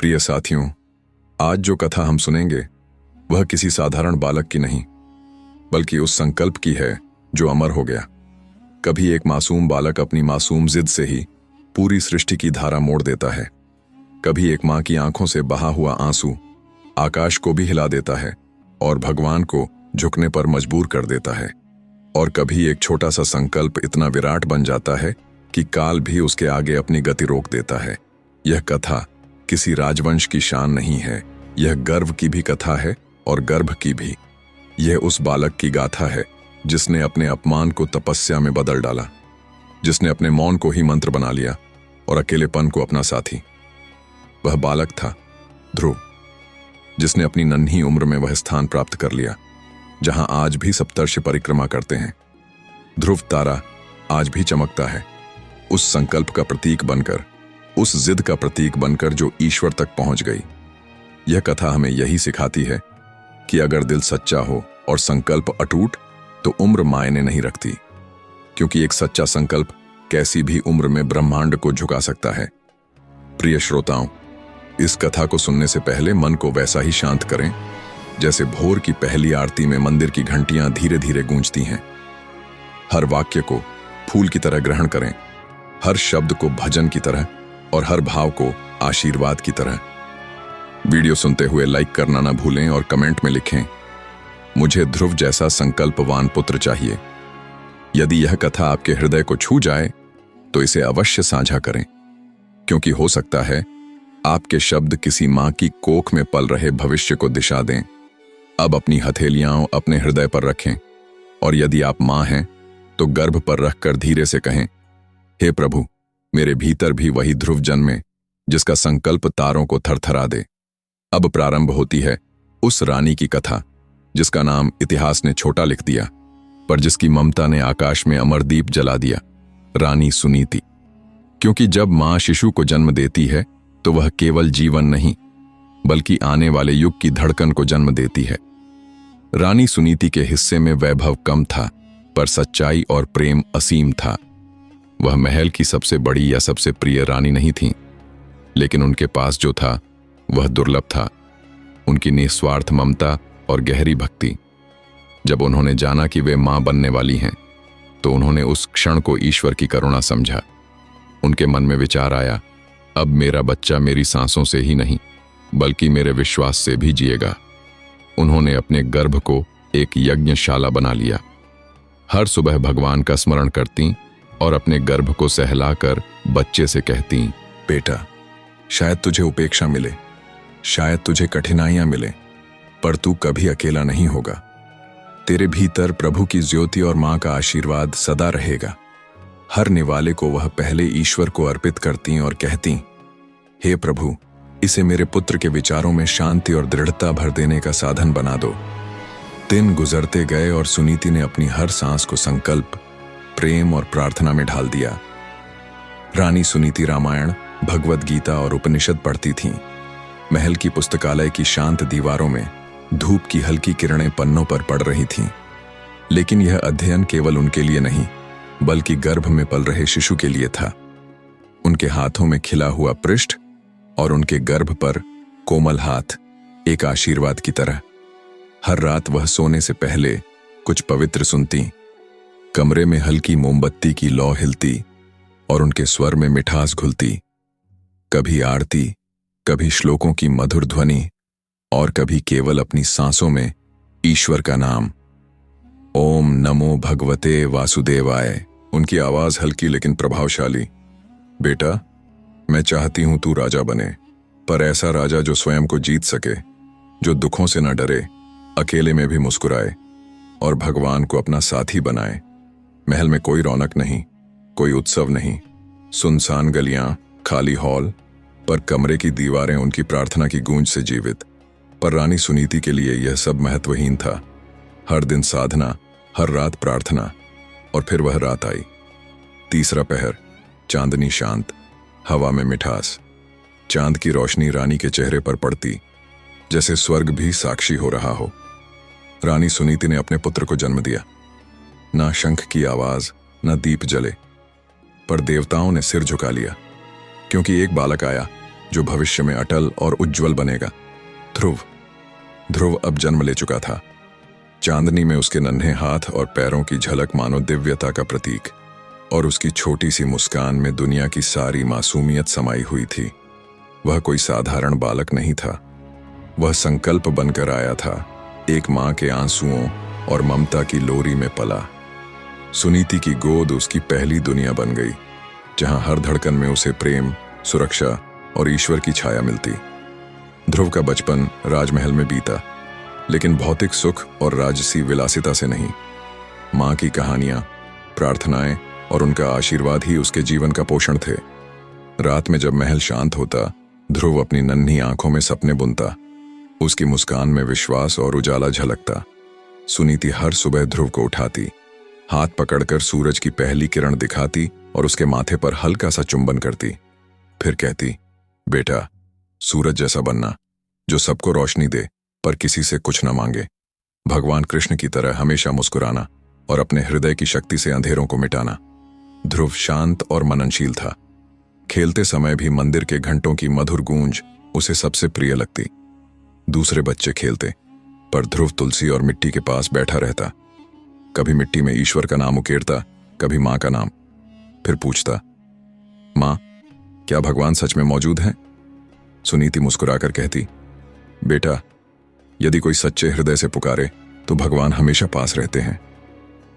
प्रिय साथियों, आज जो कथा हम सुनेंगे वह किसी साधारण बालक की नहीं, बल्कि उस संकल्प की है जो अमर हो गया। कभी एक मासूम बालक अपनी मासूम जिद से ही पूरी सृष्टि की धारा मोड़ देता है। कभी एक माँ की आंखों से बहा हुआ आंसू आकाश को भी हिला देता है और भगवान को झुकने पर मजबूर कर देता है। और कभी एक छोटा सा संकल्प इतना विराट बन जाता है कि काल भी उसके आगे अपनी गति रोक देता है। यह कथा किसी राजवंश की शान नहीं है, यह गर्व की भी कथा है और गर्भ की भी। यह उस बालक की गाथा है जिसने अपने अपमान को तपस्या में बदल डाला, जिसने अपने मौन को ही मंत्र बना लिया और अकेलेपन को अपना साथी। वह बालक था ध्रुव, जिसने अपनी नन्ही उम्र में वह स्थान प्राप्त कर लिया जहां आज भी सप्तर्षि परिक्रमा करते हैं। ध्रुव तारा आज भी चमकता है, उस संकल्प का प्रतीक बनकर, उस जिद का प्रतीक बनकर जो ईश्वर तक पहुंच गई। यह कथा हमें यही सिखाती है कि अगर दिल सच्चा हो और संकल्प अटूट तो उम्र मायने नहीं रखती, क्योंकि एक सच्चा संकल्प कैसी भी उम्र में ब्रह्मांड को झुका सकता है। प्रिय श्रोताओं, इस कथा को सुनने से पहले मन को वैसा ही शांत करें जैसे भोर की पहली आरती में मंदिर की घंटियां धीरे धीरे गूंजती हैं। हर वाक्य को फूल की तरह ग्रहण करें, हर शब्द को भजन की तरह और हर भाव को आशीर्वाद की तरह। वीडियो सुनते हुए लाइक करना ना भूलें और कमेंट में लिखें, मुझे ध्रुव जैसा संकल्पवान पुत्र चाहिए। यदि यह कथा आपके हृदय को छू जाए तो इसे अवश्य साझा करें, क्योंकि हो सकता है आपके शब्द किसी मां की कोख में पल रहे भविष्य को दिशा दें। अब अपनी हथेलियां अपने हृदय पर रखें और यदि आप मां हैं तो गर्भ पर रखकर धीरे से कहें, हे प्रभु, मेरे भीतर भी वही ध्रुव जन्मे जिसका संकल्प तारों को थरथरा दे। अब प्रारंभ होती है उस रानी की कथा जिसका नाम इतिहास ने छोटा लिख दिया, पर जिसकी ममता ने आकाश में अमरदीप जला दिया, रानी सुनीति। क्योंकि जब मां शिशु को जन्म देती है तो वह केवल जीवन नहीं बल्कि आने वाले युग की धड़कन को जन्म देती है। रानी सुनीति के हिस्से में वैभव कम था, पर सच्चाई और प्रेम असीम था। वह महल की सबसे बड़ी या सबसे प्रिय रानी नहीं थी, लेकिन उनके पास जो था वह दुर्लभ था, उनकी निस्वार्थ ममता और गहरी भक्ति। जब उन्होंने जाना कि वे मां बनने वाली हैं तो उन्होंने उस क्षण को ईश्वर की करुणा समझा। उनके मन में विचार आया, अब मेरा बच्चा मेरी सांसों से ही नहीं बल्कि मेरे विश्वास से भी जिएगा। उन्होंने अपने गर्भ को एक यज्ञशाला बना लिया। हर सुबह भगवान का स्मरण करती और अपने गर्भ को सहलाकर बच्चे से कहती, बेटा, शायद तुझे उपेक्षा मिले, शायद तुझे कठिनाइयां मिले, पर तू कभी अकेला नहीं होगा। तेरे भीतर प्रभु की ज्योति और मां का आशीर्वाद सदा रहेगा। हर निवाले को वह पहले ईश्वर को अर्पित करती और कहती, हे प्रभु, इसे मेरे पुत्र के विचारों में शांति और दृढ़ता भर देने का साधन बना दो। दिन गुजरते गए और सुनीति ने अपनी हर सांस को संकल्प, प्रेम और प्रार्थना में ढाल दिया। रानी सुनीति रामायण, भगवद गीता और उपनिषद पढ़ती थीं। महल की पुस्तकालय की शांत दीवारों में धूप की हल्की किरणें पन्नों पर पड़ रही थीं। लेकिन यह अध्ययन केवल उनके लिए नहीं बल्कि गर्भ में पल रहे शिशु के लिए था। उनके हाथों में खिला हुआ पृष्ठ और उनके गर्भ पर कोमल हाथ एक आशीर्वाद की तरह। हर रात वह सोने से पहले कुछ पवित्र सुनती। कमरे में हल्की मोमबत्ती की लौ हिलती और उनके स्वर में मिठास घुलती। कभी आरती, कभी श्लोकों की मधुर ध्वनि और कभी केवल अपनी सांसों में ईश्वर का नाम, ओम नमो भगवते वासुदेवाय। उनकी आवाज हल्की लेकिन प्रभावशाली। बेटा, मैं चाहती हूं तू राजा बने, पर ऐसा राजा जो स्वयं को जीत सके, जो दुखों से न डरे, अकेले में भी मुस्कुराए और भगवान को अपना साथी बनाए। महल में कोई रौनक नहीं, कोई उत्सव नहीं, सुनसान गलियां, खाली हॉल, पर कमरे की दीवारें उनकी प्रार्थना की गूंज से जीवित। पर रानी सुनीति के लिए यह सब महत्वहीन था। हर दिन साधना, हर रात प्रार्थना, और फिर वह रात आई। तीसरा पहर, चांदनी शांत, हवा में मिठास। चांद की रोशनी रानी के चेहरे पर पड़ती, जैसे स्वर्ग भी साक्षी हो रहा हो। रानी सुनीति ने अपने पुत्र को जन्म दिया। ना शंख की आवाज, ना दीप जले, पर देवताओं ने सिर झुका लिया, क्योंकि एक बालक आया जो भविष्य में अटल और उज्जवल बनेगा। ध्रुव ध्रुव अब जन्म ले चुका था। चांदनी में उसके नन्हे हाथ और पैरों की झलक मानो दिव्यता का प्रतीक, और उसकी छोटी सी मुस्कान में दुनिया की सारी मासूमियत समाई हुई थी। वह कोई साधारण बालक नहीं था, वह संकल्प बनकर आया था। एक मां के आंसुओं और ममता की लोरी में पला। सुनीति की गोद उसकी पहली दुनिया बन गई, जहां हर धड़कन में उसे प्रेम, सुरक्षा और ईश्वर की छाया मिलती। ध्रुव का बचपन राजमहल में बीता, लेकिन भौतिक सुख और राजसी विलासिता से नहीं। मां की कहानियां, प्रार्थनाएं और उनका आशीर्वाद ही उसके जीवन का पोषण थे। रात में जब महल शांत होता, ध्रुव अपनी नन्ही आंखों में सपने बुनता। उसकी मुस्कान में विश्वास और उजाला झलकता। सुनीति हर सुबह ध्रुव को उठाती, हाथ पकड़कर सूरज की पहली किरण दिखाती और उसके माथे पर हल्का सा चुंबन करती। फिर कहती, बेटा, सूरज जैसा बनना, जो सबको रोशनी दे पर किसी से कुछ न मांगे। भगवान कृष्ण की तरह हमेशा मुस्कुराना और अपने हृदय की शक्ति से अंधेरों को मिटाना। ध्रुव शांत और मननशील था। खेलते समय भी मंदिर के घंटों की मधुर गूंज उसे सबसे प्रिय लगती। दूसरे बच्चे खेलते, पर ध्रुव तुलसी और मिट्टी के पास बैठा रहता। कभी मिट्टी में ईश्वर का नाम उकेरता, कभी मां का नाम। फिर पूछता, मां, क्या भगवान सच में मौजूद हैं? सुनीति मुस्कुराकर कहती, बेटा, यदि कोई सच्चे हृदय से पुकारे तो भगवान हमेशा पास रहते हैं,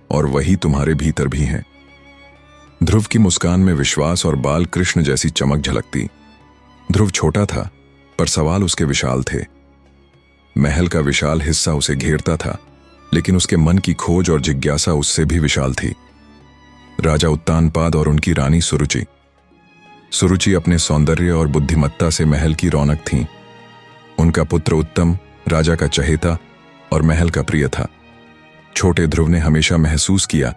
और वही तुम्हारे भीतर भी हैं। ध्रुव की मुस्कान में विश्वास और बाल कृष्ण जैसी चमक झलकती। ध्रुव छोटा था, पर सवाल उसके विशाल थे। महल का विशाल हिस्सा उसे घेरता था, लेकिन उसके मन की खोज और जिज्ञासा उससे भी विशाल थी। राजा उत्तानपाद और उनकी रानी सुरुचि। सुरुचि अपने सौंदर्य और बुद्धिमत्ता से महल की रौनक थीं। उनका पुत्र उत्तम राजा का चहेता और महल का प्रिय था। छोटे ध्रुव ने हमेशा महसूस किया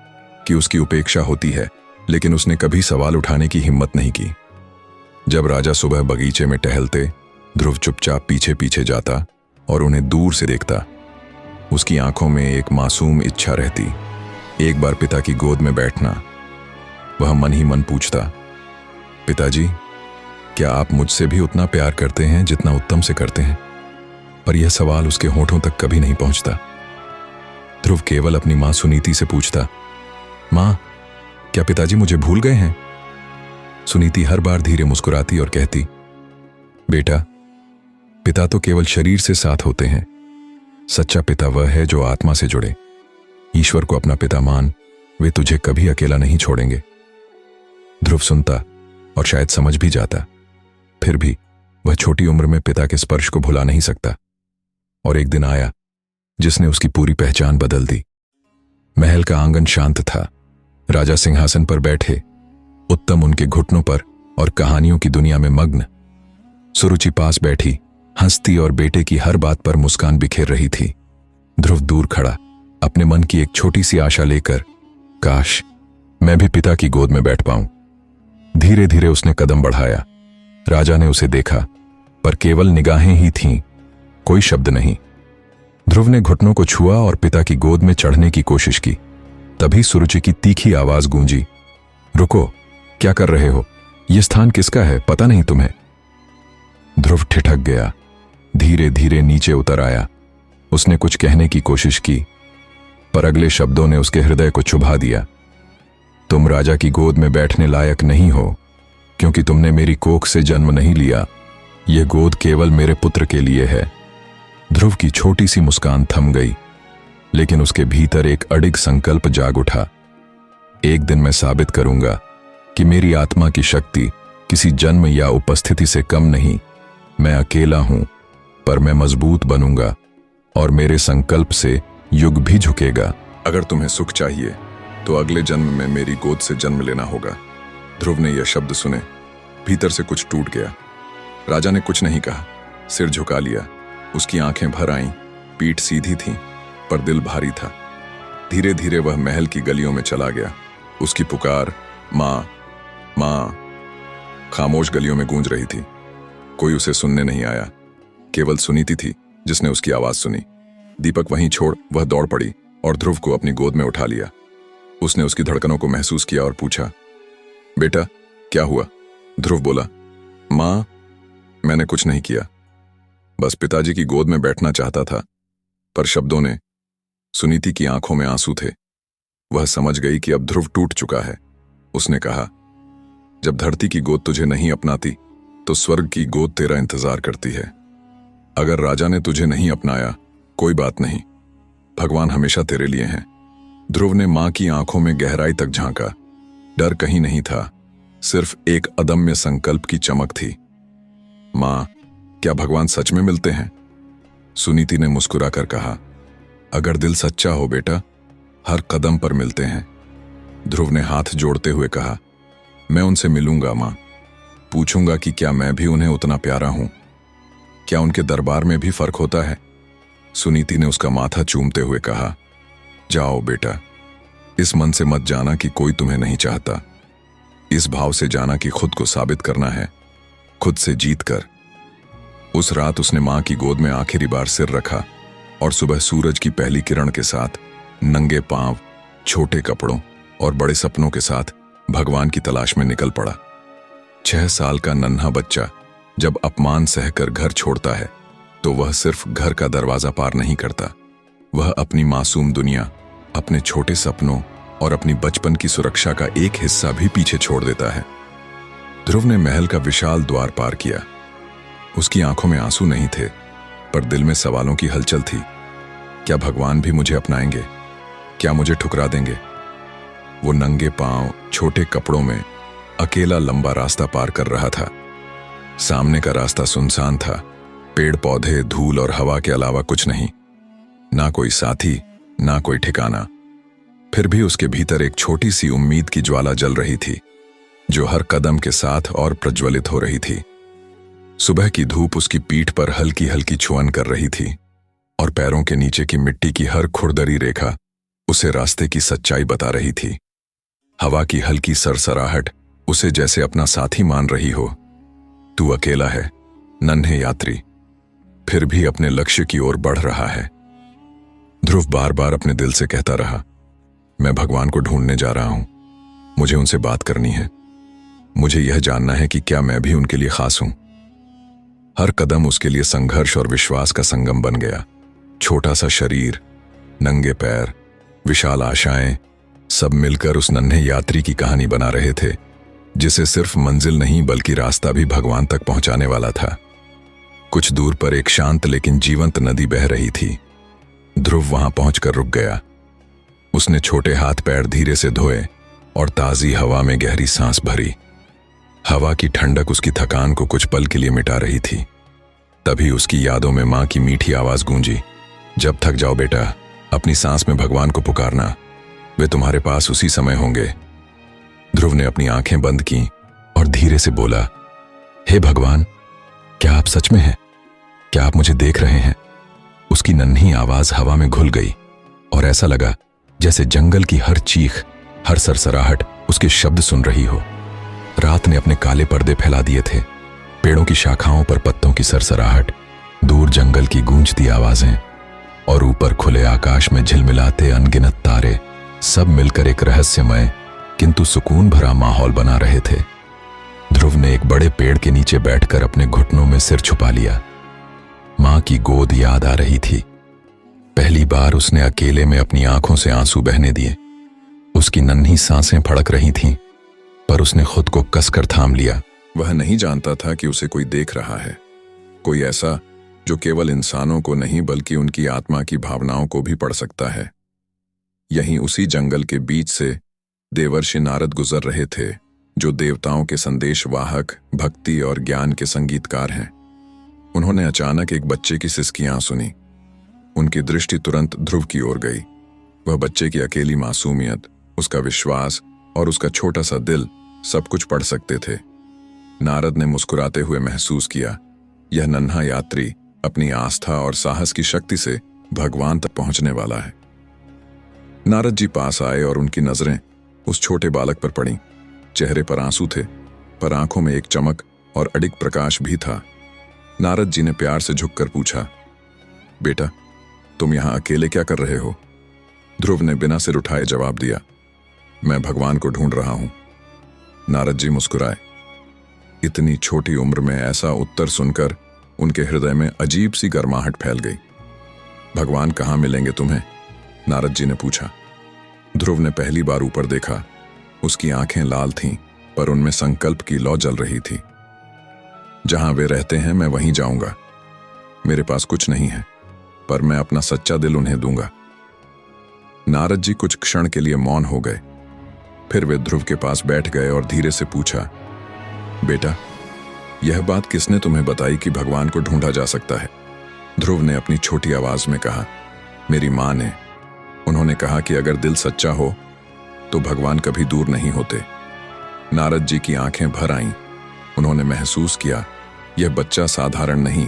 कि उसकी उपेक्षा होती है, लेकिन उसने कभी सवाल उठाने की हिम्मत नहीं की। जब राजा सुबह बगीचे में टहलते, ध्रुव चुपचाप पीछे पीछे जाता और उन्हें दूर से देखता। उसकी आंखों में एक मासूम इच्छा रहती, एक बार पिता की गोद में बैठना। वह मन ही मन पूछता, पिताजी, क्या आप मुझसे भी उतना प्यार करते हैं जितना उत्तम से करते हैं? पर यह सवाल उसके होठों तक कभी नहीं पहुंचता। ध्रुव केवल अपनी मां सुनीति से पूछता, मां, क्या पिताजी मुझे भूल गए हैं? सुनीति हर बार धीरे मुस्कुराती और कहती, बेटा, पिता तो केवल शरीर से साथ होते हैं। सच्चा पिता वह है जो आत्मा से जुड़े। ईश्वर को अपना पिता मान, वे तुझे कभी अकेला नहीं छोड़ेंगे। ध्रुव सुनता और शायद समझ भी जाता, फिर भी वह छोटी उम्र में पिता के स्पर्श को भुला नहीं सकता। और एक दिन आया जिसने उसकी पूरी पहचान बदल दी। महल का आंगन शांत था। राजा सिंहासन पर बैठे, उत्तम उनके घुटनों पर और कहानियों की दुनिया में मग्न। सुरुचि पास बैठी, हंसती और बेटे की हर बात पर मुस्कान बिखेर रही थी। ध्रुव दूर खड़ा, अपने मन की एक छोटी सी आशा लेकर, काश मैं भी पिता की गोद में बैठ पाऊं। धीरे धीरे उसने कदम बढ़ाया। राजा ने उसे देखा, पर केवल निगाहें ही थीं, कोई शब्द नहीं। ध्रुव ने घुटनों को छुआ और पिता की गोद में चढ़ने की कोशिश की। तभी सुरुचि की तीखी आवाज गूंजी, रुको, क्या कर रहे हो? यह स्थान किसका है, पता नहीं तुम्हें? ध्रुव ठिठक गया, धीरे धीरे नीचे उतर आया। उसने कुछ कहने की कोशिश की, पर अगले शब्दों ने उसके हृदय को चुभा दिया। तुम राजा की गोद में बैठने लायक नहीं हो, क्योंकि तुमने मेरी कोख से जन्म नहीं लिया। यह गोद केवल मेरे पुत्र के लिए है। ध्रुव की छोटी सी मुस्कान थम गई, लेकिन उसके भीतर एक अडिग संकल्प जाग उठा। एक दिन मैं साबित करूंगा कि मेरी आत्मा की शक्ति किसी जन्म या उपस्थिति से कम नहीं। मैं अकेला हूं, पर मैं मजबूत बनूंगा और मेरे संकल्प से युग भी झुकेगा। अगर तुम्हें सुख चाहिए तो अगले जन्म में मेरी गोद से जन्म लेना होगा। ध्रुव ने यह शब्द सुने, भीतर से कुछ टूट गया। राजा ने कुछ नहीं कहा, सिर झुका लिया। उसकी आंखें भर आईं, पीठ सीधी थी, पर दिल भारी था। धीरे धीरे वह महल की गलियों में चला गया। उसकी पुकार, मां, मां, खामोश गलियों में गूंज रही थी। कोई उसे सुनने नहीं आया, केवल सुनीति थी जिसने उसकी आवाज सुनी। दीपक वहीं छोड़ वह दौड़ पड़ी और ध्रुव को अपनी गोद में उठा लिया। उसने उसकी धड़कनों को महसूस किया और पूछा, बेटा, क्या हुआ? ध्रुव बोला, मां, मैंने कुछ नहीं किया, बस पिताजी की गोद में बैठना चाहता था। पर शब्दों ने, सुनीति की आंखों में आंसू थे। वह समझ गई कि अब ध्रुव टूट चुका है। उसने कहा, जब धरती की गोद तुझे नहीं अपनाती तो स्वर्ग की गोद तेरा इंतजार करती है। अगर राजा ने तुझे नहीं अपनाया, कोई बात नहीं, भगवान हमेशा तेरे लिए हैं। ध्रुव ने मां की आंखों में गहराई तक झांका। डर कहीं नहीं था, सिर्फ एक अदम्य संकल्प की चमक थी। मां, क्या भगवान सच में मिलते हैं? सुनीति ने मुस्कुराकर कहा, अगर दिल सच्चा हो बेटा, हर कदम पर मिलते हैं। ध्रुव ने हाथ जोड़ते हुए कहा, मैं उनसे मिलूंगा मां, पूछूंगा कि क्या मैं भी उन्हें उतना प्यारा हूं, क्या उनके दरबार में भी फर्क होता है? सुनीति ने उसका माथा चूमते हुए कहा, जाओ बेटा, इस मन से मत जाना कि कोई तुम्हें नहीं चाहता। इस भाव से जाना कि खुद को साबित करना है, खुद से जीत कर। उस रात उसने मां की गोद में आखिरी बार सिर रखा और सुबह सूरज की पहली किरण के साथ नंगे पांव, छोटे कपड़ों और बड़े सपनों के साथ भगवान की तलाश में निकल पड़ा। 6 साल का नन्हा बच्चा जब अपमान सहकर घर छोड़ता है तो वह सिर्फ घर का दरवाजा पार नहीं करता, वह अपनी मासूम दुनिया, अपने छोटे सपनों और अपनी बचपन की सुरक्षा का एक हिस्सा भी पीछे छोड़ देता है। ध्रुव ने महल का विशाल द्वार पार किया। उसकी आंखों में आंसू नहीं थे, पर दिल में सवालों की हलचल थी। क्या भगवान भी मुझे अपनाएंगे? क्या मुझे ठुकरा देंगे? वो नंगे पांव, छोटे कपड़ों में अकेला लंबा रास्ता पार कर रहा था। सामने का रास्ता सुनसान था, पेड़ पौधे, धूल और हवा के अलावा कुछ नहीं। ना कोई साथी, ना कोई ठिकाना। फिर भी उसके भीतर एक छोटी सी उम्मीद की ज्वाला जल रही थी, जो हर कदम के साथ और प्रज्वलित हो रही थी। सुबह की धूप उसकी पीठ पर हल्की हल्की छुअन कर रही थी और पैरों के नीचे की मिट्टी की हर खुरदरी रेखा उसे रास्ते की सच्चाई बता रही थी। हवा की हल्की सरसराहट उसे जैसे अपना साथी मान रही हो। तू अकेला है, नन्हे यात्री, फिर भी अपने लक्ष्य की ओर बढ़ रहा है। ध्रुव बार बार अपने दिल से कहता रहा, मैं भगवान को ढूंढने जा रहा हूं, मुझे उनसे बात करनी है, मुझे यह जानना है कि क्या मैं भी उनके लिए खास हूं। हर कदम उसके लिए संघर्ष और विश्वास का संगम बन गया। छोटा सा शरीर, नंगे पैर, विशाल आशाएं, सब मिलकर उस नन्हे यात्री की कहानी बना रहे थे, जिसे सिर्फ मंजिल नहीं बल्कि रास्ता भी भगवान तक पहुंचाने वाला था। कुछ दूर पर एक शांत लेकिन जीवंत नदी बह रही थी। ध्रुव वहां पहुंचकर रुक गया। उसने छोटे हाथ पैर धीरे से धोए और ताजी हवा में गहरी सांस भरी। हवा की ठंडक उसकी थकान को कुछ पल के लिए मिटा रही थी। तभी उसकी यादों में मां की मीठी आवाज गूंजी, जब थक जाओ बेटा, अपनी सांस में भगवान को पुकारना, वे तुम्हारे पास उसी समय होंगे। ध्रुव ने अपनी आंखें बंद की और धीरे से बोला, हे भगवान, क्या आप सच में हैं? क्या आप मुझे देख रहे हैं? उसकी नन्ही आवाज हवा में घुल गई और ऐसा लगा जैसे जंगल की हर चीख, हर सरसराहट उसके शब्द सुन रही हो। रात ने अपने काले पर्दे फैला दिए थे। पेड़ों की शाखाओं पर पत्तों की सरसराहट, दूर जंगल की गूंजती आवाजें और ऊपर खुले आकाश में झिलमिलाते अनगिनत तारे, सब मिलकर एक रहस्यमय किंतु सुकून भरा माहौल बना रहे थे। ध्रुव ने एक बड़े पेड़ के नीचे बैठकर अपने घुटनों में सिर छुपा लिया। मां की गोद याद आ रही थी। पहली बार उसने अकेले में अपनी आंखों से आंसू बहने दिए। उसकी नन्ही सांसें फड़क रही थीं, पर उसने खुद को कसकर थाम लिया। वह नहीं जानता था कि उसे कोई देख रहा है, कोई ऐसा जो केवल इंसानों को नहीं बल्कि उनकी आत्मा की भावनाओं को भी पढ़ सकता है। यहीं उसी जंगल के बीच से देवर्षि नारद गुजर रहे थे, जो देवताओं के संदेशवाहक, भक्ति और ज्ञान के संगीतकार हैं। उन्होंने अचानक एक बच्चे की सिसकियां सुनी। उनकी दृष्टि तुरंत ध्रुव की ओर गई। वह बच्चे की अकेली मासूमियत, उसका विश्वास और उसका छोटा सा दिल सब कुछ पढ़ सकते थे। नारद ने मुस्कुराते हुए महसूस किया, यह नन्हा यात्री अपनी आस्था और साहस की शक्ति से भगवान तक पहुंचने वाला है। नारद जी पास आए और उनकी नजरें उस छोटे बालक पर पड़ी। चेहरे पर आंसू थे, पर आंखों में एक चमक और अडिग प्रकाश भी था। नारद जी ने प्यार से झुककर पूछा, बेटा, तुम यहां अकेले क्या कर रहे हो? ध्रुव ने बिना सिर उठाए जवाब दिया, मैं भगवान को ढूंढ रहा हूं। नारद जी मुस्कुराए, इतनी छोटी उम्र में ऐसा उत्तर सुनकर उनके हृदय में अजीब सी गर्माहट फैल गई। भगवान कहाँ मिलेंगे तुम्हें? नारद जी ने पूछा। ध्रुव ने पहली बार ऊपर देखा। उसकी आंखें लाल थीं, पर उनमें संकल्प की लौ जल रही थी। जहां वे रहते हैं मैं वहीं जाऊंगा। मेरे पास कुछ नहीं है, पर मैं अपना सच्चा दिल उन्हें दूंगा। नारद जी कुछ क्षण के लिए मौन हो गए। फिर वे ध्रुव के पास बैठ गए और धीरे से पूछा, बेटा, यह बात किसने तुम्हें बताई कि भगवान को ढूंढा जा सकता है? ध्रुव ने अपनी छोटी आवाज में कहा, मेरी मां ने। उन्होंने कहा कि अगर दिल सच्चा हो तो भगवान कभी दूर नहीं होते। नारद जी की आंखें भर आईं। उन्होंने महसूस किया, यह बच्चा साधारण नहीं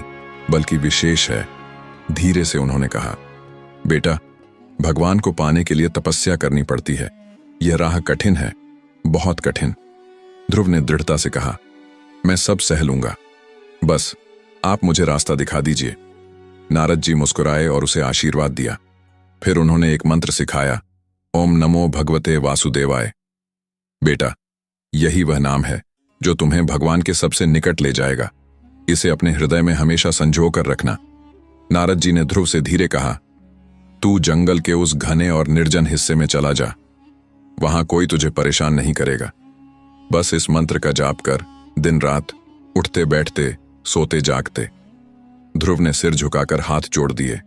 बल्कि विशेष है। धीरे से उन्होंने कहा, बेटा, भगवान को पाने के लिए तपस्या करनी पड़ती है। यह राह कठिन है, बहुत कठिन। ध्रुव ने दृढ़ता से कहा, मैं सब सह लूंगा, बस आप मुझे रास्ता दिखा दीजिए। नारद जी मुस्कुराए और उसे आशीर्वाद दिया। फिर उन्होंने एक मंत्र सिखाया, ओम नमो भगवते वासुदेवाय। बेटा, यही वह नाम है जो तुम्हें भगवान के सबसे निकट ले जाएगा। इसे अपने हृदय में हमेशा संजो कर रखना। नारद जी ने ध्रुव से धीरे कहा, तू जंगल के उस घने और निर्जन हिस्से में चला जा। वहां कोई तुझे परेशान नहीं करेगा। बस इस मंत्र का जाप कर, दिन रात, उठते बैठते, सोते जागते। ध्रुव ने सिर झुकाकर हाथ जोड़ दिए।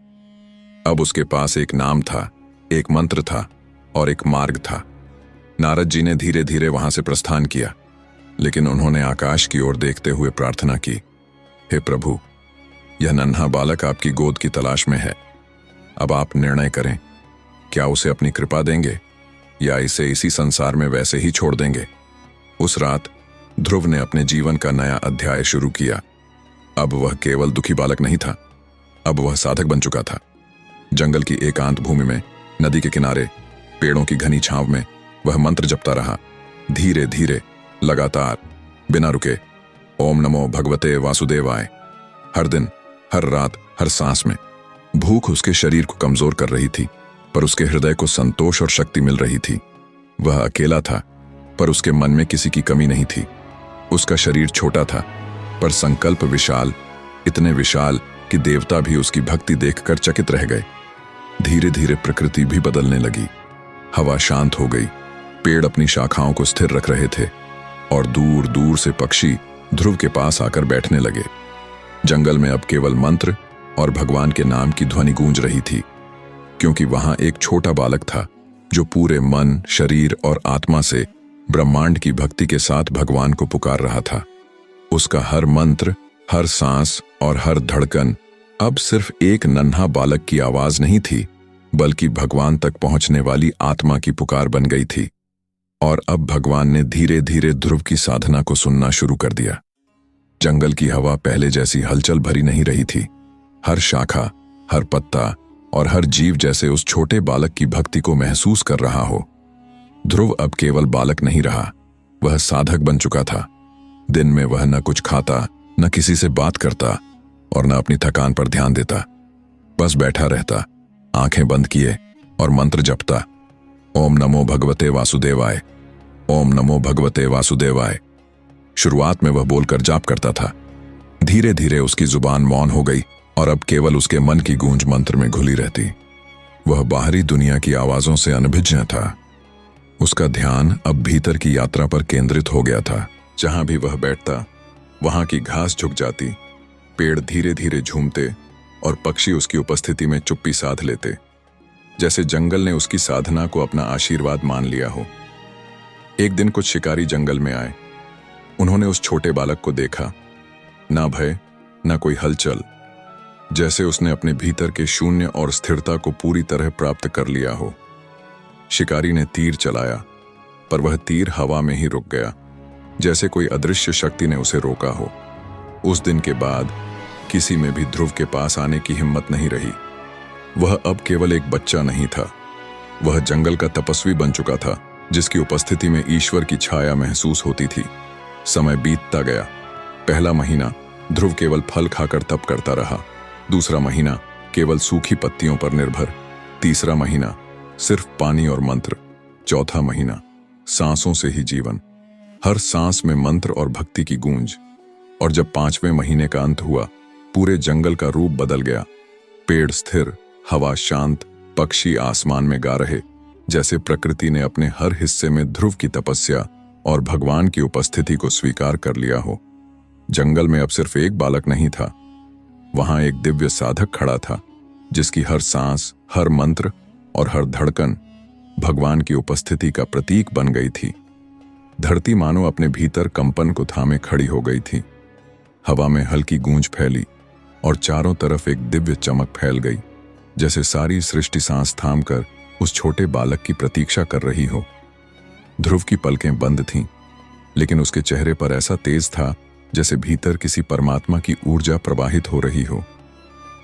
अब उसके पास एक नाम था, एक मंत्र था और एक मार्ग था। नारद जी ने धीरे धीरे वहां से प्रस्थान किया, लेकिन उन्होंने आकाश की ओर देखते हुए प्रार्थना की, हे प्रभु, यह नन्हा बालक आपकी गोद की तलाश में है। अब आप निर्णय करें, क्या उसे अपनी कृपा देंगे या इसे इसी संसार में वैसे ही छोड़ देंगे? उस रात ध्रुव ने अपने जीवन का नया अध्याय शुरू किया। अब वह केवल दुखी बालक नहीं था, अब वह साधक बन चुका था। जंगल की एकांत भूमि में, नदी के किनारे, पेड़ों की घनी छांव में वह मंत्र जपता रहा, धीरे धीरे, लगातार, बिना रुके, ओम नमो भगवते वासुदेवाय। हर दिन, हर रात, हर सांस में। भूख उसके शरीर को कमजोर कर रही थी, पर उसके हृदय को संतोष और शक्ति मिल रही थी। वह अकेला था, पर उसके मन में किसी की कमी नहीं थी। उसका शरीर छोटा था, पर संकल्प विशाल, इतने विशाल कि देवता भी उसकी भक्ति देखकर चकित रह गए। धीरे धीरे प्रकृति भी बदलने लगी। हवा शांत हो गई, पेड़ अपनी शाखाओं को स्थिर रख रहे थे और दूर दूर से पक्षी ध्रुव के पास आकर बैठने लगे। जंगल में अब केवल मंत्र और भगवान के नाम की ध्वनि गूंज रही थी, क्योंकि वहां एक छोटा बालक था जो पूरे मन, शरीर और आत्मा से ब्रह्मांड की भक्ति के साथ भगवान को पुकार रहा था। उसका हर मंत्र, हर सांस और हर धड़कन अब सिर्फ एक नन्हा बालक की आवाज नहीं थी, बल्कि भगवान तक पहुंचने वाली आत्मा की पुकार बन गई थी। और अब भगवान ने धीरे धीरे ध्रुव की साधना को सुनना शुरू कर दिया। जंगल की हवा पहले जैसी हलचल भरी नहीं रही थी। हर शाखा, हर पत्ता और हर जीव जैसे उस छोटे बालक की भक्ति को महसूस कर रहा हो। ध्रुव अब केवल बालक नहीं रहा, वह साधक बन चुका था। दिन में वह न कुछ खाता, न किसी से बात करता और न अपनी थकान पर ध्यान देता। बस बैठा रहता, आंखें बंद किए और मंत्र जपता, ओम नमो भगवते वासुदेवाय, ओम नमो भगवते वासुदेवाय। शुरुआत में वह बोलकर जाप करता था। धीरे धीरे उसकी जुबान मौन हो गई और अब केवल उसके मन की गूंज मंत्र में घुली रहती। वह बाहरी दुनिया की आवाजों से अनभिज्ञ था। उसका ध्यान अब भीतर की यात्रा पर केंद्रित हो गया था। जहां भी वह बैठता, वहां की घास झुक जाती, पेड़ धीरे धीरे झूमते और पक्षी उसकी उपस्थिति में चुप्पी साध लेते, जैसे जंगल ने उसकी साधना को अपना आशीर्वाद मान लिया हो। एक दिन कुछ शिकारी जंगल में आए। उन्होंने उस छोटे बालक को देखा। ना भय, ना कोई हलचल, जैसे उसने अपने भीतर के शून्य और स्थिरता को पूरी तरह प्राप्त कर लिया हो। शिकारी ने तीर चलाया, पर वह तीर हवा में ही रुक गया, जैसे कोई अदृश्य शक्ति ने उसे रोका हो। उस दिन के बाद किसी में भी ध्रुव के पास आने की हिम्मत नहीं रही। वह अब केवल एक बच्चा नहीं था, वह जंगल का तपस्वी बन चुका था, जिसकी उपस्थिति में ईश्वर की छाया महसूस होती थी। समय बीतता गया। पहला महीना ध्रुव केवल फल खाकर तप करता रहा। दूसरा महीना केवल सूखी पत्तियों पर निर्भर। तीसरा महीना सिर्फ पानी और मंत्र। चौथा महीना सांसों से ही जीवन। हर सांस में मंत्र और भक्ति की गूंज। और जब 5वें महीने का अंत हुआ, पूरे जंगल का रूप बदल गया। पेड़ स्थिर, हवा शांत, पक्षी आसमान में गा रहे, जैसे प्रकृति ने अपने हर हिस्से में ध्रुव की तपस्या और भगवान की उपस्थिति को स्वीकार कर लिया हो। जंगल में अब सिर्फ एक बालक नहीं था, वहां एक दिव्य साधक खड़ा था, जिसकी हर सांस, हर मंत्र और हर धड़कन भगवान की उपस्थिति का प्रतीक बन गई थी। धरती मानो अपने भीतर कंपन को थामे खड़ी हो गई थी। हवा में हल्की गूंज फैली और चारों तरफ एक दिव्य चमक फैल गई, जैसे सारी सृष्टि सांस थामकर उस छोटे बालक की प्रतीक्षा कर रही हो। ध्रुव की पलकें बंद थीं, लेकिन उसके चेहरे पर ऐसा तेज था जैसे भीतर किसी परमात्मा की ऊर्जा प्रवाहित हो रही हो।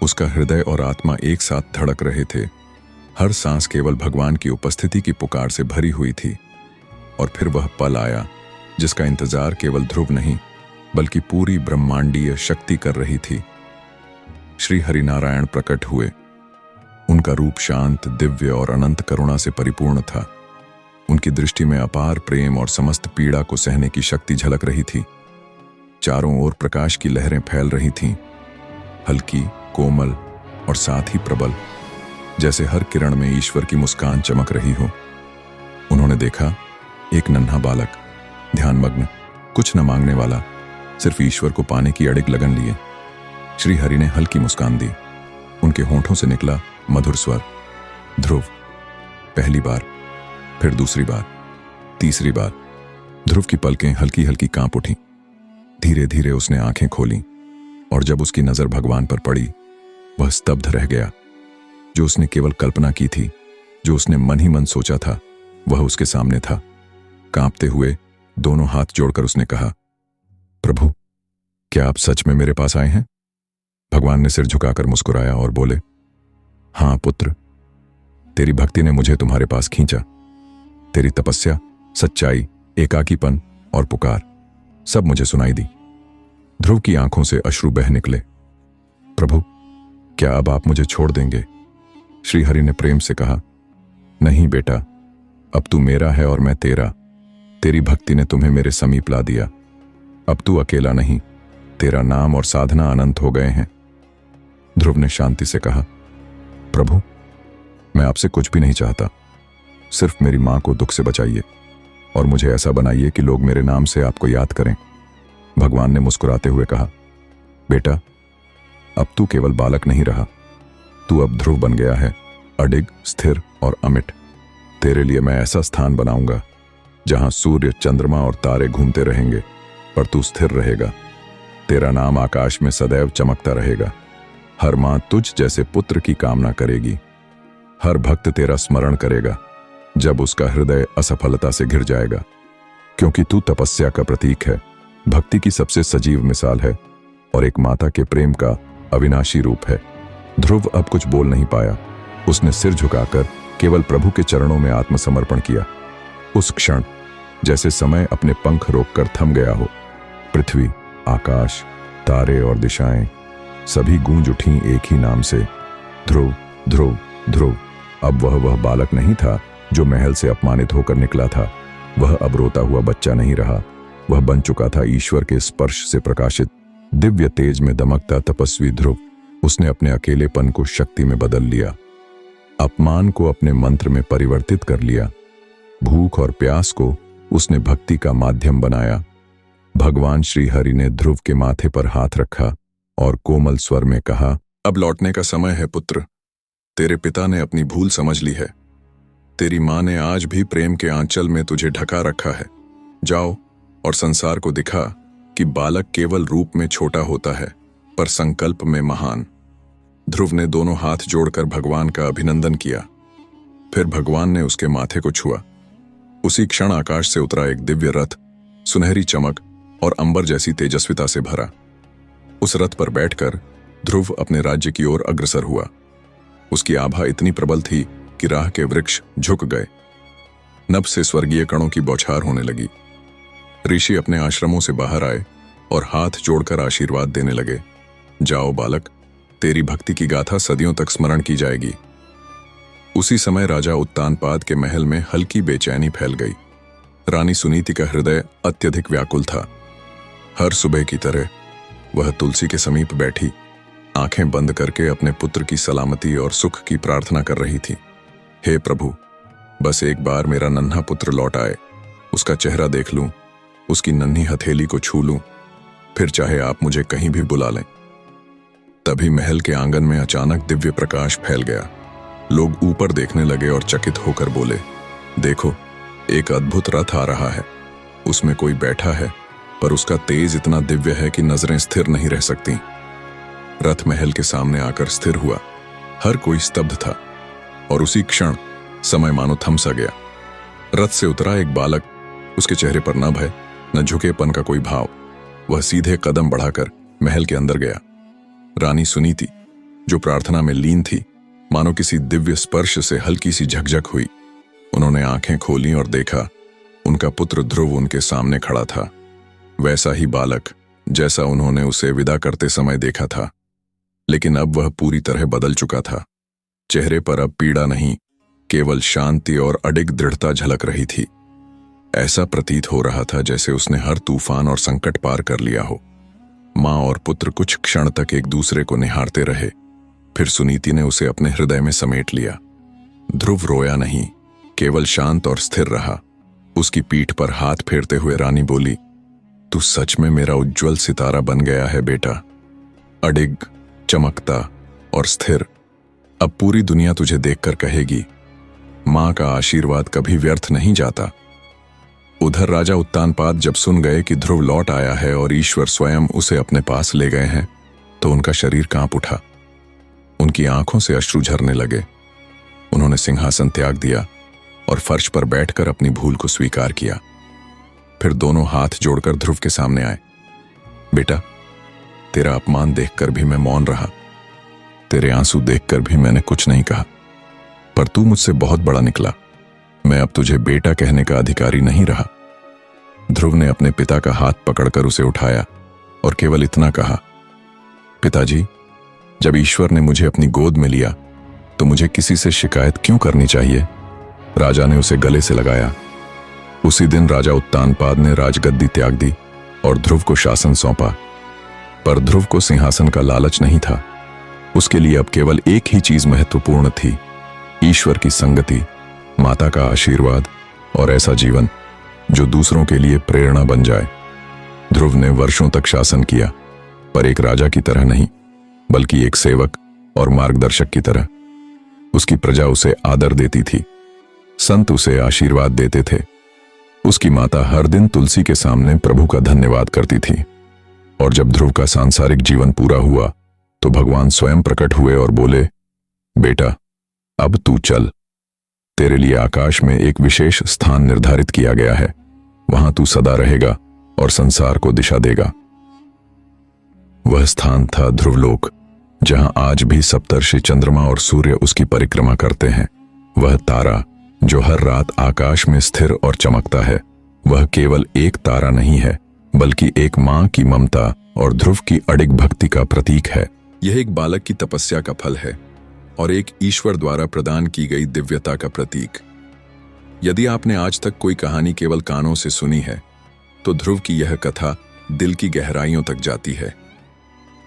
उसका हृदय और आत्मा एक साथ धड़क रहे थे। हर सांस केवल भगवान की उपस्थिति की पुकार से भरी हुई थी। और फिर वह पल आया जिसका इंतजार केवल ध्रुव नहीं, बल्कि पूरी ब्रह्मांडीय शक्ति कर रही थी। श्री हरिनारायण प्रकट हुए। उनका रूप शांत, दिव्य और अनंत करुणा से परिपूर्ण था। उनकी दृष्टि में अपार प्रेम और समस्त पीड़ा को सहने की शक्ति झलक रही थी। चारों ओर प्रकाश की लहरें फैल रही थीं, हल्की, कोमल और साथ ही प्रबल, जैसे हर किरण में ईश्वर की मुस्कान चमक रही हो। उन्होंने देखा, एक नन्हा बालक, ध्यानमग्न, कुछ न मांगने वाला, सिर्फ ईश्वर को पाने की अडिग लगन लिए। श्री हरि ने हल्की मुस्कान दी। उनके होंठों से निकला मधुर स्वर, ध्रुव। पहली बार, फिर दूसरी बार, तीसरी बार। ध्रुव की पलकें हल्की हल्की कांप उठीं। धीरे धीरे उसने आंखें खोलीं, और जब उसकी नजर भगवान पर पड़ी, वह स्तब्ध रह गया। जो उसने केवल कल्पना की थी, जो उसने मन ही मन सोचा था, वह उसके सामने था। कांपते हुए दोनों हाथ जोड़कर उसने कहा, प्रभु, क्या आप सच में मेरे पास आए हैं? भगवान ने सिर झुकाकर मुस्कुराया और बोले, हां पुत्र, तेरी भक्ति ने मुझे तुम्हारे पास खींचा। तेरी तपस्या, सच्चाई, एकाकीपन और पुकार सब मुझे सुनाई दी। ध्रुव की आंखों से अश्रु बह निकले। प्रभु, क्या अब आप मुझे छोड़ देंगे? श्री हरि ने प्रेम से कहा, नहीं बेटा, अब तू मेरा है और मैं तेरा। तेरी भक्ति ने तुम्हें मेरे समीप ला दिया। अब तू अकेला नहीं, तेरा नाम और साधना अनंत हो गए हैं। ध्रुव ने शांति से कहा, प्रभु, मैं आपसे कुछ भी नहीं चाहता, सिर्फ मेरी मां को दुख से बचाइए और मुझे ऐसा बनाइए कि लोग मेरे नाम से आपको याद करें। भगवान ने मुस्कुराते हुए कहा, बेटा, अब तू केवल बालक नहीं रहा, तू अब ध्रुव बन गया है, अडिग, स्थिर और अमिट। तेरे लिए मैं ऐसा स्थान बनाऊंगा जहां सूर्य, चंद्रमा और तारे घूमते रहेंगे, पर तू स्थिर रहेगा। तेरा नाम आकाश में सदैव चमकता रहेगा। हर मां तुझ जैसे पुत्र की कामना करेगी। हर भक्त तेरा स्मरण करेगा जब उसका हृदय असफलता से घिर जाएगा, क्योंकि तू तपस्या का प्रतीक है, भक्ति की सबसे सजीव मिसाल है और एक माता के प्रेम का अविनाशी रूप है। ध्रुव अब कुछ बोल नहीं पाया। उसने सिर झुकाकर केवल प्रभु के चरणों में आत्मसमर्पण किया। उस क्षण जैसे समय अपने पंख रोककर थम गया हो। पृथ्वी, आकाश, तारे और दिशाएं सभी गूंज उठीं एक ही नाम से, ध्रुव, ध्रुव, ध्रुव। अब वह बालक नहीं था जो महल से अपमानित होकर निकला था। वह अब रोता हुआ बच्चा नहीं रहा। वह बन चुका था ईश्वर के स्पर्श से प्रकाशित, दिव्य तेज में दमकता तपस्वी ध्रुव। उसने अपने अकेलेपन को शक्ति में बदल लिया, अपमान को अपने मंत्र में परिवर्तित कर लिया, भूख और प्यास को उसने भक्ति का माध्यम बनाया। भगवान श्री हरि ने ध्रुव के माथे पर हाथ रखा और कोमल स्वर में कहा, अब लौटने का समय है पुत्र। तेरे पिता ने अपनी भूल समझ ली है। तेरी मां ने आज भी प्रेम के आंचल में तुझे ढका रखा है। जाओ और संसार को दिखा कि बालक केवल रूप में छोटा होता है, पर संकल्प में महान। ध्रुव ने दोनों हाथ जोड़कर भगवान का अभिनंदन किया। फिर भगवान ने उसके माथे को छुआ। उसी क्षण आकाश से उतरा एक दिव्य रथ, सुनहरी चमक और अंबर जैसी तेजस्विता से भरा। उस रथ पर बैठकर ध्रुव अपने राज्य की ओर अग्रसर हुआ। उसकी आभा इतनी प्रबल थी कि राह के वृक्ष झुक गए। नभ से स्वर्गीय कणों की बौछार होने लगी। ऋषि अपने आश्रमों से बाहर आए और हाथ जोड़कर आशीर्वाद देने लगे। जाओ बालक, तेरी भक्ति की गाथा सदियों तक स्मरण की जाएगी। उसी समय राजा उत्तानपाद के महल में हल्की बेचैनी फैल गई। रानी सुनीति का हृदय अत्यधिक व्याकुल था। हर सुबह की तरह वह तुलसी के समीप बैठी आंखें बंद करके अपने पुत्र की सलामती और सुख की प्रार्थना कर रही थी। हे प्रभु, बस एक बार मेरा नन्हा पुत्र लौट आए, उसका चेहरा देख लूं, उसकी नन्ही हथेली को छू लूं, फिर चाहे आप मुझे कहीं भी बुला लें। तभी महल के आंगन में अचानक दिव्य प्रकाश फैल गया। लोग ऊपर देखने लगे और चकित होकर बोले, देखो, एक अद्भुत रथ आ रहा है। उसमें कोई बैठा है, पर उसका तेज इतना दिव्य है कि नजरें स्थिर नहीं रह सकती। रथ महल के सामने आकर स्थिर हुआ। हर कोई स्तब्ध था और उसी क्षण समय मानो थम सा गया। रथ से उतरा एक बालक। उसके चेहरे पर न भय न झुकेपन का कोई भाव। वह सीधे कदम बढ़ाकर महल के अंदर गया। रानी सुनीति, जो प्रार्थना में लीन थी, मानो किसी दिव्य स्पर्श से हल्की सी झकझक हुई। उन्होंने आंखें खोली और देखा, उनका पुत्र ध्रुव उनके सामने खड़ा था। वैसा ही बालक जैसा उन्होंने उसे विदा करते समय देखा था, लेकिन अब वह पूरी तरह बदल चुका था। चेहरे पर अब पीड़ा नहीं, केवल शांति और अडिग दृढ़ता झलक रही थी। ऐसा प्रतीत हो रहा था जैसे उसने हर तूफान और संकट पार कर लिया हो। मां और पुत्र कुछ क्षण तक एक दूसरे को निहारते रहे। फिर सुनीति ने उसे अपने हृदय में समेट लिया। ध्रुव रोया नहीं, केवल शांत और स्थिर रहा। उसकी पीठ पर हाथ फेरते हुए रानी बोली, तू सच में मेरा उज्जवल सितारा बन गया है बेटा। अडिग, चमकता और स्थिर। अब पूरी दुनिया तुझे देखकर कहेगी, मां का आशीर्वाद कभी व्यर्थ नहीं जाता। उधर राजा उत्तानपाद जब सुन गए कि ध्रुव लौट आया है और ईश्वर स्वयं उसे अपने पास ले गए हैं, तो उनका शरीर कांप उठा। उनकी आंखों से अश्रु झरने लगे। उन्होंने सिंहासन त्याग दिया और फर्श पर बैठकर अपनी भूल को स्वीकार किया। फिर दोनों हाथ जोड़कर ध्रुव के सामने आए। बेटा, तेरा अपमान देखकर भी मैं मौन रहा, तेरे आंसू देखकर भी मैंने कुछ नहीं कहा, पर तू मुझसे बहुत बड़ा निकला। मैं अब तुझे बेटा कहने का अधिकारी नहीं रहा। ध्रुव ने अपने पिता का हाथ पकड़कर उसे उठाया और केवल इतना कहा, पिताजी, जब ईश्वर ने मुझे अपनी गोद में लिया तो मुझे किसी से शिकायत क्यों करनी चाहिए। राजा ने उसे गले से लगाया। उसी दिन राजा उत्तानपाद ने राजगद्दी त्याग दी और ध्रुव को शासन सौंपा। पर ध्रुव को सिंहासन का लालच नहीं था। उसके लिए अब केवल एक ही चीज महत्वपूर्ण थी, ईश्वर की संगति, माता का आशीर्वाद और ऐसा जीवन जो दूसरों के लिए प्रेरणा बन जाए। ध्रुव ने वर्षों तक शासन किया, पर एक राजा की तरह नहीं, बल्कि एक सेवक और मार्गदर्शक की तरह। उसकी प्रजा उसे आदर देती थी, संत उसे आशीर्वाद देते थे। उसकी माता हर दिन तुलसी के सामने प्रभु का धन्यवाद करती थी। और जब ध्रुव का सांसारिक जीवन पूरा हुआ तो भगवान स्वयं प्रकट हुए और बोले, बेटा, अब तू चल। तेरे लिए आकाश में एक विशेष स्थान निर्धारित किया गया है। वहां तू सदा रहेगा और संसार को दिशा देगा। वह स्थान था ध्रुवलोक, जहां आज भी सप्तर्षि चंद्रमा और सूर्य उसकी परिक्रमा करते हैं। वह तारा जो हर रात आकाश में स्थिर और चमकता है, वह केवल एक तारा नहीं है, बल्कि एक मां की ममता और ध्रुव की अडिग भक्ति का प्रतीक है। यह एक बालक की तपस्या का फल है और एक ईश्वर द्वारा प्रदान की गई दिव्यता का प्रतीक। यदि आपने आज तक कोई कहानी केवल कानों से सुनी है, तो ध्रुव की यह कथा दिल की गहराइयों तक जाती है।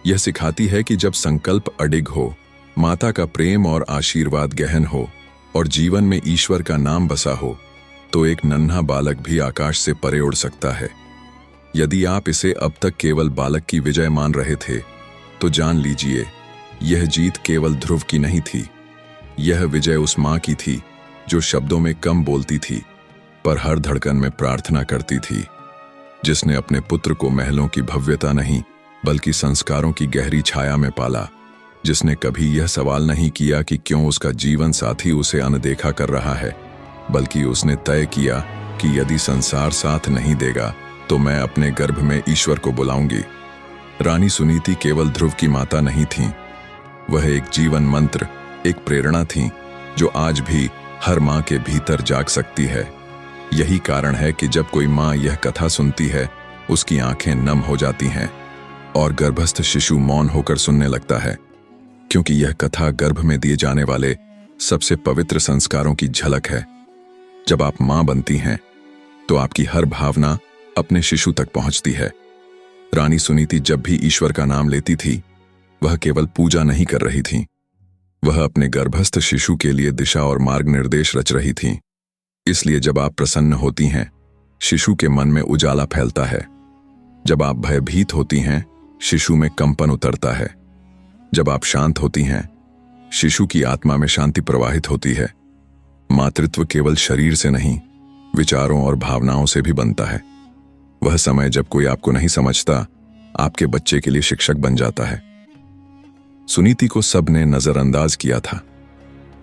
यह सिखाती है कि जब संकल्प अडिग हो, माता का प्रेम और आशीर्वाद गहन हो और जीवन में ईश्वर का नाम बसा हो, तो एक नन्हा बालक भी आकाश से परे उड़ सकता है। यदि आप इसे अब तक केवल बालक की विजय मान रहे थे, तो जान लीजिए, यह जीत केवल ध्रुव की नहीं थी। यह विजय उस मां की थी जो शब्दों में कम बोलती थी, पर हर धड़कन में प्रार्थना करती थी, जिसने अपने पुत्र को महलों की भव्यता नहीं, बल्कि संस्कारों की गहरी छाया में पाला, जिसने कभी यह सवाल नहीं किया कि क्यों उसका जीवन साथी उसे अनदेखा कर रहा है, बल्कि उसने तय किया कि यदि संसार साथ नहीं देगा तो मैं अपने गर्भ में ईश्वर को बुलाऊंगी। रानी सुनीति केवल ध्रुव की माता नहीं थीं, वह एक जीवन मंत्र, एक प्रेरणा थीं, जो आज भी हर मां के भीतर जाग सकती है। यही कारण है कि जब कोई मां यह कथा सुनती है, उसकी आंखें नम हो जाती हैं और गर्भस्थ शिशु मौन होकर सुनने लगता है, क्योंकि यह कथा गर्भ में दिए जाने वाले सबसे पवित्र संस्कारों की झलक है। जब आप मां बनती हैं, तो आपकी हर भावना अपने शिशु तक पहुंचती है। रानी सुनीति जब भी ईश्वर का नाम लेती थी, वह केवल पूजा नहीं कर रही थी, वह अपने गर्भस्थ शिशु के लिए दिशा और मार्ग निर्देश रच रही थी। इसलिए जब आप प्रसन्न होती हैं, शिशु के मन में उजाला फैलता है। जब आप भयभीत होती हैं, शिशु में कंपन उतरता है। जब आप शांत होती हैं, शिशु की आत्मा में शांति प्रवाहित होती है। मातृत्व केवल शरीर से नहीं, विचारों और भावनाओं से भी बनता है। वह समय जब कोई आपको नहीं समझता, आपके बच्चे के लिए शिक्षक बन जाता है। सुनीति को सबने नजरअंदाज किया था।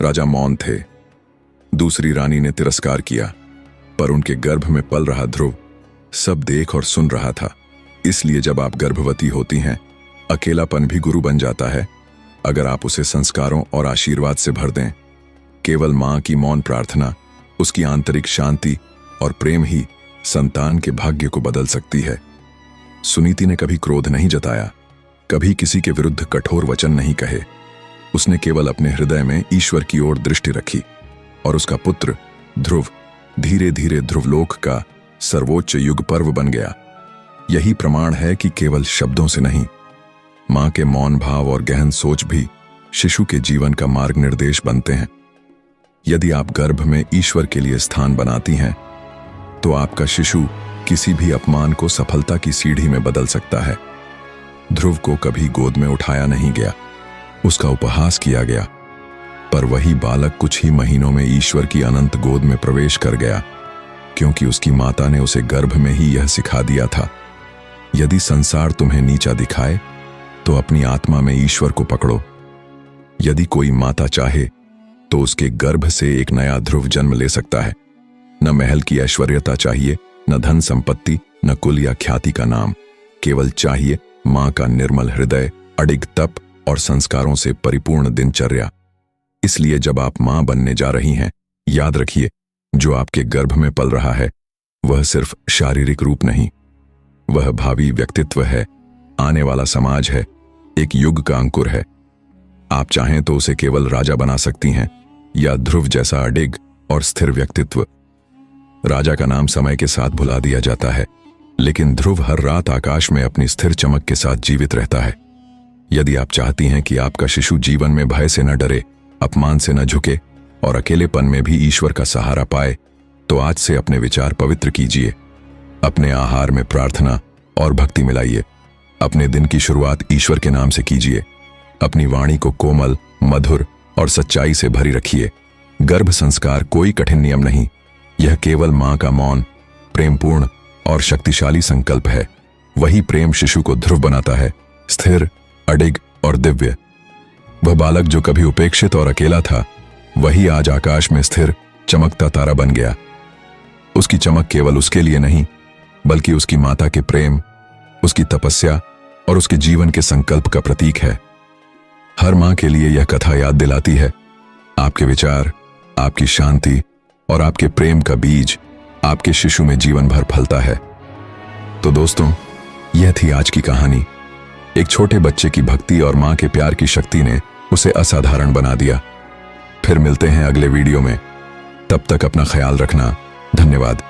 राजा मौन थे, दूसरी रानी ने तिरस्कार किया, पर उनके गर्भ में पल रहा ध्रुव सब देख और सुन रहा था। इसलिए जब आप गर्भवती होती हैं, अकेलापन भी गुरु बन जाता है, अगर आप उसे संस्कारों और आशीर्वाद से भर दें। केवल मां की मौन प्रार्थना, उसकी आंतरिक शांति और प्रेम ही संतान के भाग्य को बदल सकती है। सुनीति ने कभी क्रोध नहीं जताया, कभी किसी के विरुद्ध कठोर वचन नहीं कहे। उसने केवल अपने हृदय में ईश्वर की ओर दृष्टि रखी, और उसका पुत्र ध्रुव धीरे धीरे ध्रुवलोक का सर्वोच्च युग पर्व बन गया। यही प्रमाण है कि केवल शब्दों से नहीं, मां के मौन भाव और गहन सोच भी शिशु के जीवन का मार्ग निर्देश बनते हैं। यदि आप गर्भ में ईश्वर के लिए स्थान बनाती हैं, तो आपका शिशु किसी भी अपमान को सफलता की सीढ़ी में बदल सकता है। ध्रुव को कभी गोद में उठाया नहीं गया, उसका उपहास किया गया, पर वही बालक कुछ ही महीनों में ईश्वर की अनंत गोद में प्रवेश कर गया, क्योंकि उसकी माता ने उसे गर्भ में ही यह सिखा दिया था। यदि संसार तुम्हें नीचा दिखाए, तो अपनी आत्मा में ईश्वर को पकड़ो। यदि कोई माता चाहे, तो उसके गर्भ से एक नया ध्रुव जन्म ले सकता है। न महल की ऐश्वर्यता चाहिए, न धन संपत्ति, न कुल या ख्याति का नाम, केवल चाहिए मां का निर्मल हृदय, अडिग तप और संस्कारों से परिपूर्ण दिनचर्या। इसलिए जब आप मां बनने जा रही हैं, याद रखिए, जो आपके गर्भ में पल रहा है, वह सिर्फ शारीरिक रूप नहीं, वह भावी व्यक्तित्व है, आने वाला समाज है, एक युग का अंकुर है। आप चाहें तो उसे केवल राजा बना सकती हैं, या ध्रुव जैसा अडिग और स्थिर व्यक्तित्व। राजा का नाम समय के साथ भुला दिया जाता है, लेकिन ध्रुव हर रात आकाश में अपनी स्थिर चमक के साथ जीवित रहता है। यदि आप चाहती हैं कि आपका शिशु जीवन में भय से न डरे, अपमान से न झुके और अकेलेपन में भी ईश्वर का सहारा पाए, तो आज से अपने विचार पवित्र कीजिए। अपने आहार में प्रार्थना और भक्ति मिलाइए। अपने दिन की शुरुआत ईश्वर के नाम से कीजिए। अपनी वाणी को कोमल, मधुर और सच्चाई से भरी रखिए। गर्भ संस्कार कोई कठिन नियम नहीं, यह केवल मां का मौन, प्रेमपूर्ण और शक्तिशाली संकल्प है। वही प्रेम शिशु को ध्रुव बनाता है, स्थिर, अडिग और दिव्य। वह बालक जो कभी उपेक्षित और अकेला था, वही आज आकाश में स्थिर चमकता तारा बन गया। उसकी चमक केवल उसके लिए नहीं, बल्कि उसकी माता के प्रेम, उसकी तपस्या और उसके जीवन के संकल्प का प्रतीक है। हर मां के लिए यह कथा याद दिलाती है, आपके विचार, आपकी शांति और आपके प्रेम का बीज आपके शिशु में जीवन भर फलता है। तो दोस्तों, यह थी आज की कहानी। एक छोटे बच्चे की भक्ति और मां के प्यार की शक्ति ने उसे असाधारण बना दिया। फिर मिलते हैं अगले वीडियो में। तब तक अपना ख्याल रखना। धन्यवाद।